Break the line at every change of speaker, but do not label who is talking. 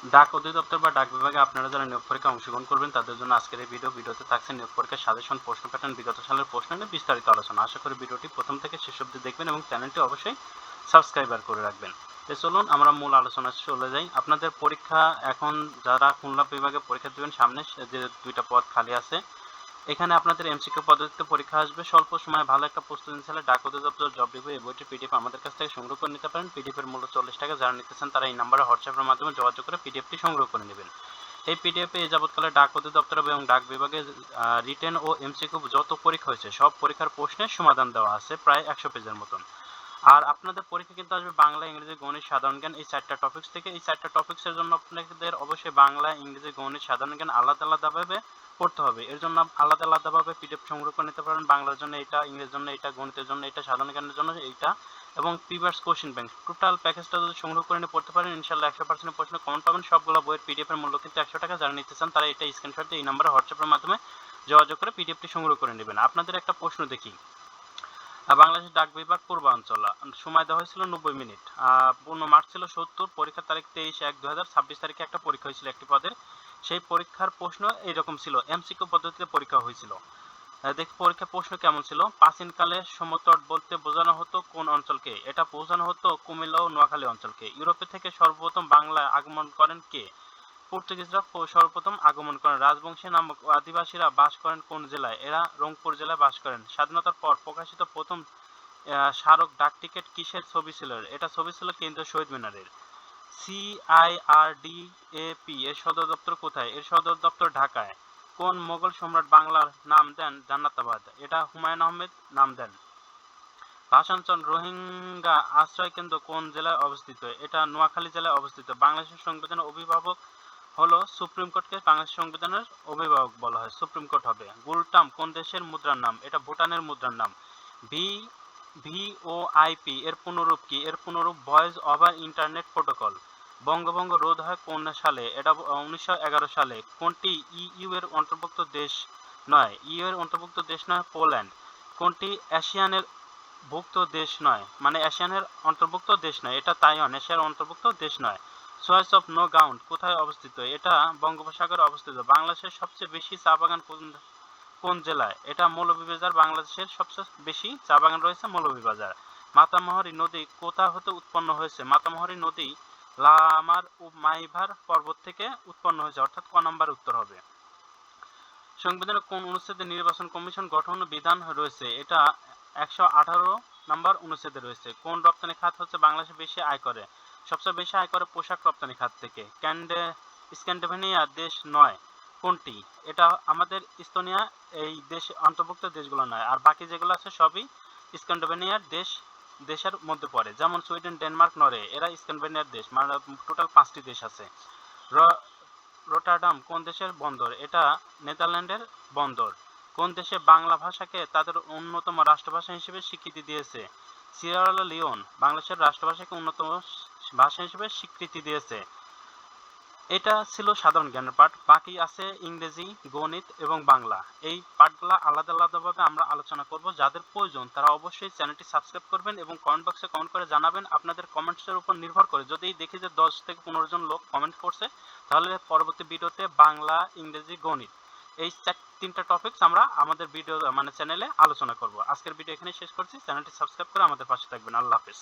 ডাক অধিদপ্তর বা ডাক বিভাগে আপনারা যারা নিয়োগ পরীক্ষায় অংশগ্রহণ করবেন তাদের জন্য আজকের এই ভিডিওতে থাকছে নিয়োগ পরীক্ষার সাজেশন, প্রশ্ন প্যাটার্ন, বিগত সালের প্রশ্ন নিয়ে বিস্তারিত আলোচনা। আশা করি ভিডিওটি প্রথম থেকে শেষ অবধি দেখবেন এবং চ্যানেলটি অবশ্যই সাবস্ক্রাইবার করে রাখবেন। তো চলুন আমরা মূল আলোচনা চলে যাই। আপনাদের পরীক্ষা এখন যারা খুলনা বিভাগে পরীক্ষা দেবেন, সামনে যে দুইটা পদ খালি আছে, এখানে আপনাদের এমসিকিউ পদ্ধতিতে পরীক্ষা আসবে। স্বল্প সময়ে ভালো একটা প্রস্তুতি নিতে ডাক অধিদপ্তর জব রিভিউ এই বইটির পিডিএফ আমাদের কাছ থেকে সংগ্রহ করে নিতে পারেন। পিডিএফ এর মূল্য 40 টাকা। যারা নিতে চান তারা এই নম্বরে হোয়াটসঅ্যাপের মাধ্যমে যোগাযোগ করে পিডিএফটি সংগ্রহ করে নেবেন। এই পিডিএফে এ যাবৎকালে ডাক অধিদপ্তর এবং ডাক বিভাগে রিটেন ও এমসিকিউ যত পরীক্ষা হয়েছে সব পরীক্ষার প্রশ্নের সমাধান দেওয়া আছে প্রায় 100 পেজের মতন। আর আপনাদের পরীক্ষা কিন্তু আসবে বাংলা, ইংরেজি, গণিত, সাধারণ জ্ঞান এই 4টা টপিকস থেকে। এই 4টা টপিকসের জন্য আপনাদের অবশ্যই বাংলা, ইংরেজি, গণিত, সাধারণ জ্ঞান আলাদা আলাদাভাবে পড়তে হবে। এর জন্য আলাদা আলাদাভাবে পিডিএফ সংগ্রহ করে নিতে পারেন। বাংলার জন্য এটা, ইংরেজির জন্য এটা, গণিতের জন্য এটা, সাধারণ জ্ঞানের জন্য এইটা এবং প্রিভিয়াস কোশ্চেন ব্যাংক টোটাল প্যাকেজটা যদি সংগ্রহ করে নিয়ে পড়তে পারেন ইনশাআল্লাহ 100% প্রশ্ন কমন পাবেন। সবগুলো বইয়ের পিডিএফ এর মূল্য কিন্তু 100 টাকা। যারা নিতে চান তারা এটা স্ক্রিনশট দিয়ে এই নম্বরে হোয়াটসঅ্যাপের মাধ্যমে যোগাযোগ করে পিডিএফটি সংগ্রহ করে নেবেন। আপনাদের একটা প্রশ্ন দেখি, বাংলাদেশ ডাক বিভাগ পূর্বাঞ্চল, সময় দেওয়া হয়েছিল 90 মিনিট, পূর্ণ মার্ক ছিল 70, পরীক্ষার তারিখ 23/1/2026 তারিখে একটা পরীক্ষা হয়েছিল একটি পদের। সেই পরীক্ষার প্রশ্ন এইরকম ছিল, এমসিকিউ পদ্ধতিতে পরীক্ষা হয়েছিল। দেখি পরীক্ষার প্রশ্ন কেমন ছিল। প্রাচীনকালে সমতট বলতে বোঝানো হতো কোন অঞ্চলকে? এটা বোঝানো হতো কুমিল্লা ও নোয়াখালী অঞ্চলকে। ইউরোপে থেকে সর্বপ্রথম বাংলায় আগমন করেন কে? পর্তুগিজরা সর্বপ্রথম আগমন করেন। রাজবংশী নামক আদিবাসীরা বাস করেন কোন জেলায়? এরা রংপুর জেলায় বাস করেন। স্বাধীনতার পর প্রকাশিত প্রথম স্মারক ডাক টিকিট কিসের ছবি ছিল? এটা ছবি ছিল কেন্দ্রীয় শহীদ মিনারের। সিআইআরডিএপি এর সদর দপ্তর কোথায়? এর সদর দপ্তর ঢাকায়। কোন মোগল সম্রাট বাংলার নাম দেন জান্নাতাবাদ? এটা হুমায়ুন আহমেদ নাম দেন। ভাষাঞ্চল রোহিঙ্গা আশ্রয় কেন্দ্র কোন জেলায় অবস্থিত? এটা নোয়াখালী জেলায় অবস্থিত। বাংলাদেশের সংবিধানের অভিভাবক হলো সুপ্রিম কোর্টকে বাংলাদেশ সংবিধানের অভিভাবক বলা হয়, সুপ্রিম কোর্ট হবে। গুলটাম কোন দেশের মুদ্রার নাম? এটা ভুটানের মুদ্রার নাম। ভি ভিওআইপি এর পুনরূপ কি? এর পুনরূপ ভয়েস ওভার ইন্টারনেট প্রোটোকল। বঙ্গভঙ্গ রোধ হয় কোন সালে? এটা 1911 সালে। কোনটি ইইউ এর অন্তর্ভুক্ত দেশ নয়? ইইউ এর অন্তর্ভুক্ত দেশ নয় পোল্যান্ড। কোনটি এশিয়ানের ভুক্ত দেশ নয়, মানে এশিয়ানের অন্তর্ভুক্ত দেশ নয়? এটা তাইওয়ান এশিয়ার অন্তর্ভুক্ত দেশ নয়। চয়েস অফ নো গ্রাউন্ড কোথায় অবস্থিত? এটা বঙ্গোপসাগরে অবস্থিত। বাংলাদেশের সবচেয়ে বেশি চা বাগান কোন জেলায়? এটা মৌলভীবাজার। বাংলাদেশের সবচেয়ে বেশি চা বাগান রয়েছে মৌলভীবাজার। মাতামহরী নদী কোথা হতে উৎপন্ন হয়েছে? মাতামহরী নদী লামার ও মাইভার পর্বত থেকে উৎপন্ন হয়েছে, অর্থাৎ ক নাম্বার উত্তর হবে। সংবিধানের কোন অনুচ্ছেদে নির্বাচন কমিশন গঠন বিধান রয়েছে? এটা 118 নম্বর অনুচ্ছেদে রয়েছে। কোন রপ্তানি খাত হচ্ছে বাংলাদেশে বেশি আয় করে? সবচেয়ে বেশি আয় করে পোশাক রপ্তানি খাত থেকে। স্ক্যান্ডিনেভিয়া দেশ নয় কোনটি? এটা আমাদের ইস্তোনিয়া এই দেশ অন্তর্ভুক্ত দেশগুলো নয়, আর বাকি যেগুলো আছে সবই স্ক্যান্ডিনেভিয়ার দেশের মধ্যে পড়ে। যেমন সুইডেন, ডেনমার্ক, নরওয়ে এরা স্ক্যান্ডিনেভিয়ার দেশ, মানে টোটাল 5টি দেশ আছে। রটারডাম কোন দেশের বন্দর? এটা নেদারল্যান্ডের বন্দর। কোন দেশে বাংলা ভাষাকে তাদের অন্যতম রাষ্ট্রভাষা হিসেবে স্বীকৃতি দিয়েছে? সিয়েরা লিওন বাংলাদেশের রাষ্ট্রভাষাকে অন্যতম ভাষা হিসেবে স্বীকৃতি দিয়েছে। এটা ছিল সাধারণ জ্ঞানের পাঠ। বাকি আছে ইংরেজি, গণিত এবং বাংলা। এই পাঠগুলো আলাদা আলাদাভাবে আমরা আলোচনা করব। যাদের প্রয়োজন তারা অবশ্যই চ্যানেলটি সাবস্ক্রাইব করবেন এবং কমেন্ট বক্সে কমেন্ট করে জানাবেন। আপনাদের কমেন্টসের উপর নির্ভর করে যদি দেখি যে 10 থেকে 15 জন লোক কমেন্ট করছে, তাহলে পরবর্তী ভিডিওতে বাংলা, ইংরেজি, গণিত এই 3টা টপিকস আমরা আমাদের ভিডিও মানে চ্যানেলে আলোচনা করব। আজকের ভিডিও এখানে শেষ করছি। চ্যানেলটি সাবস্ক্রাইব করে আমাদের পাশে থাকবেন। আল্লাহ হাফেজ।